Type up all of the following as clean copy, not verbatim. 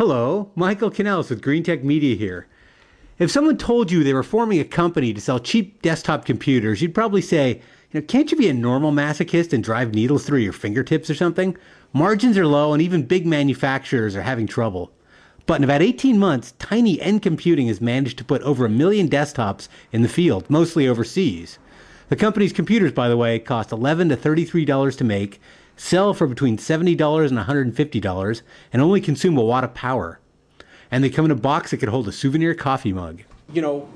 Hello, Michael Canellis with Green Tech Media here. If someone told you they were forming a company to sell cheap desktop computers, you'd probably say, can't you be a normal masochist and drive needles through your fingertips or something? Margins are low and even big manufacturers are having trouble. But in about 18 months, Tiny End Computing has managed to put over 1 million desktops in the field, mostly overseas. The company's computers, by the way, cost $11 to $33 to make, sell for between $70 and $150, and only consume a watt of power. And they come in a box that could hold a souvenir coffee mug.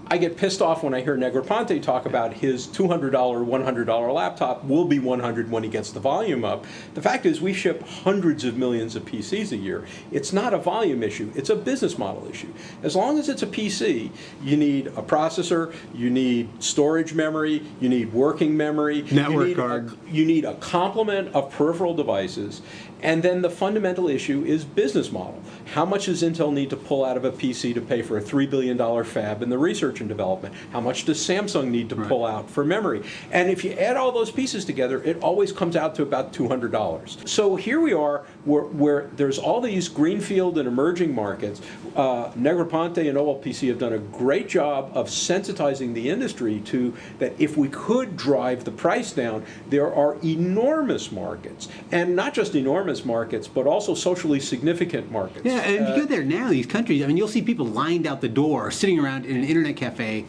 I get pissed off when I hear Negroponte talk about his $200, $100 laptop will be $100 when he gets the volume up. The fact is we ship hundreds of millions of PCs a year. It's not a volume issue, it's a business model issue. As long as it's a PC, you need a processor, you need storage memory, you need working memory, network card. You need a complement of peripheral devices. And then the fundamental issue is business model. How much does Intel need to pull out of a PC to pay for a $3 billion fab in the research and development? How much does Samsung need to pull out for memory? And if you add all those pieces together, it always comes out to about $200. So here we are, where there's all these greenfield and emerging markets. Negroponte and OLPC have done a great job of sensitizing the industry to that if we could drive the price down, there are enormous markets. And not just enormous markets, but also socially significant markets. Yeah, and if you go there now, these countries, you'll see people lined out the door, sitting around in an internet cafe,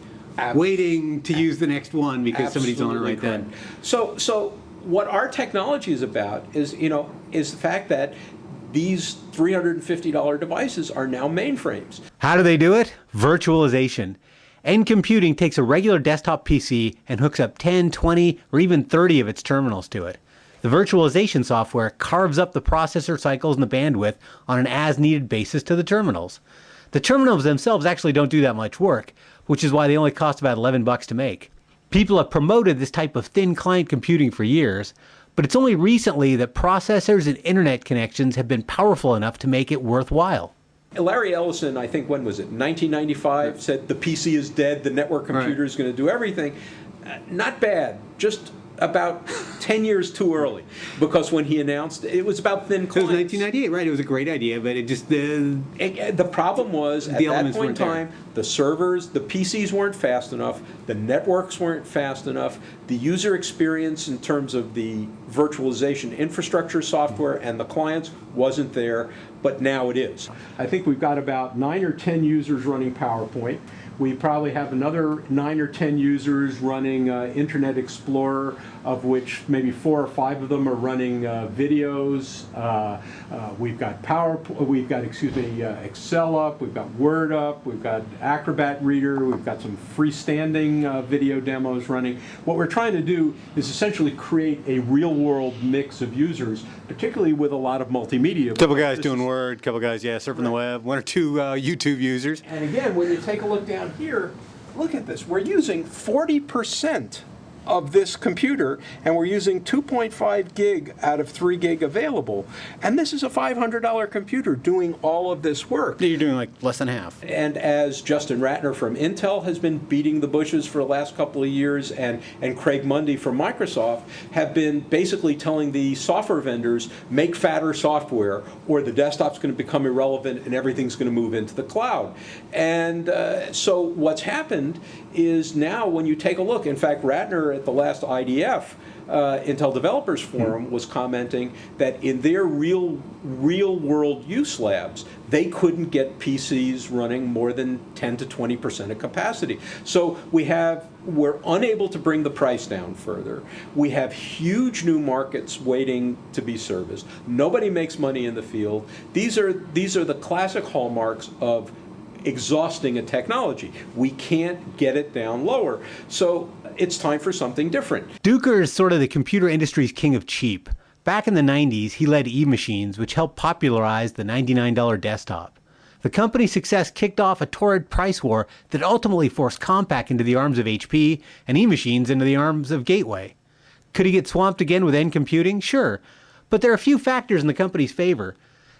waiting to use the next one because somebody's on it right then. So what our technology is about is the fact that these $350 devices are now mainframes. How do they do it? Virtualization. End Computing takes a regular desktop PC and hooks up 10, 20, or even 30 of its terminals to it. The virtualization software carves up the processor cycles and the bandwidth on an as-needed basis to the terminals. The terminals themselves actually don't do that much work, which is why they only cost about $11 to make. People have promoted this type of thin client computing for years, but it's only recently that processors and internet connections have been powerful enough to make it worthwhile. Larry Ellison, I think, when was it, 1995, said the PC is dead, the network computer is going to do everything. Not bad, just about 10 years too early, because when he announced it was about thin clients. It was 1998, right? It was a great idea, but it just the problem was at that point in time, the servers, the PCs weren't fast enough, the networks weren't fast enough, the user experience in terms of the virtualization infrastructure software and the clients wasn't there, but now it is. I think we've got about 9 or 10 users running PowerPoint. We probably have another 9 or 10 users running Internet Explorer, of which maybe 4 or 5 of them are running videos. We've got Excel up, we've got Word up, we've got Acrobat Reader, we've got some freestanding video demos running. What we're trying to do is essentially create a real-world mix of users, particularly with a lot of multimedia. Couple guys doing Word, couple guys, surfing the web, 1 or 2 YouTube users. And again, when you take a look down here, look at this. We're using 40% of this computer, and we're using 2.5 gig out of 3 gig available. And this is a $500 computer doing all of this work. You're doing like less than half. And as Justin Ratner from Intel has been beating the bushes for the last couple of years, and Craig Mundy from Microsoft have been basically telling the software vendors, make fatter software, or the desktop's going to become irrelevant and everything's going to move into the cloud. And so what's happened is now when you take a look, in fact, Ratner at the last IDF, Intel Developers Forum, was commenting that in their real world use labs, they couldn't get PCs running more than 10 to 20% of capacity. So we're unable to bring the price down further. We have huge new markets waiting to be serviced. Nobody makes money in the field. These are the classic hallmarks of exhausting a technology. We can't get it down lower. So it's time for something different. Dukker is sort of the computer industry's king of cheap. Back in the 90s, he led E-Machines, which helped popularize the $99 desktop. The company's success kicked off a torrid price war that ultimately forced Compaq into the arms of HP and E-Machines into the arms of Gateway. Could he get swamped again with End Computing? Sure. But there are a few factors in the company's favor.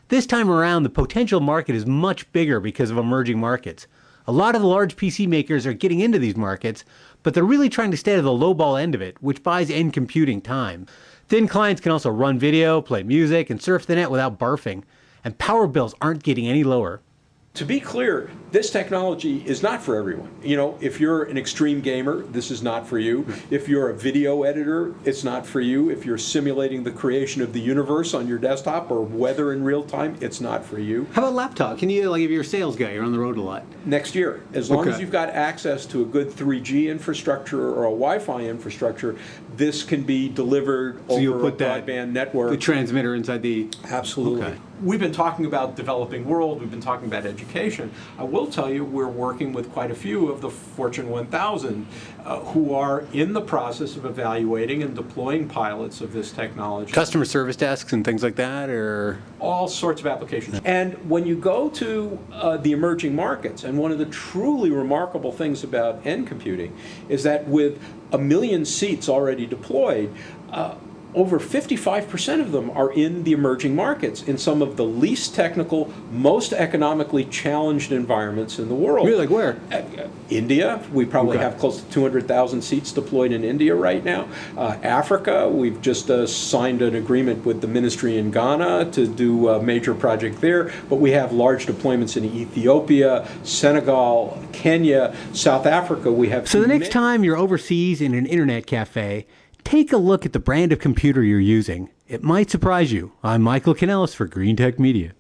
This time around, the potential market is much bigger because of emerging markets. A lot of the large PC makers are getting into these markets, but they're really trying to stay at the lowball end of it, which buys End Computing time. Thin clients can also run video, play music, and surf the net without barfing. and power bills aren't getting any lower. To be clear, this technology is not for everyone. If you're an extreme gamer, this is not for you. If you're a video editor, it's not for you. If you're simulating the creation of the universe on your desktop or weather in real time, it's not for you. How about laptop? Can you, if you're a sales guy, you're on the road a lot? Next year, as long as you've got access to a good 3G infrastructure or a Wi-Fi infrastructure, this can be delivered over a broadband network. The transmitter inside the... Absolutely. Okay. We've been talking about developing world, we've been talking about education. I will tell you we're working with quite a few of the Fortune 1000 who are in the process of evaluating and deploying pilots of this technology. Customer service desks and things like that, or? All sorts of applications. And when you go to the emerging markets, and one of the truly remarkable things about end computing is that with 1 million seats already deployed, over 55% of them are in the emerging markets, in some of the least technical, most economically challenged environments in the world. Really, like where? India. We probably have close to 200,000 seats deployed in India right now. Africa, we've just signed an agreement with the ministry in Ghana to do a major project there, but we have large deployments in Ethiopia, Senegal, Kenya, South Africa. We have. So the next time you're overseas in an internet cafe, take a look at the brand of computer you're using. It might surprise you. I'm Michael Kanellis for Green Tech Media.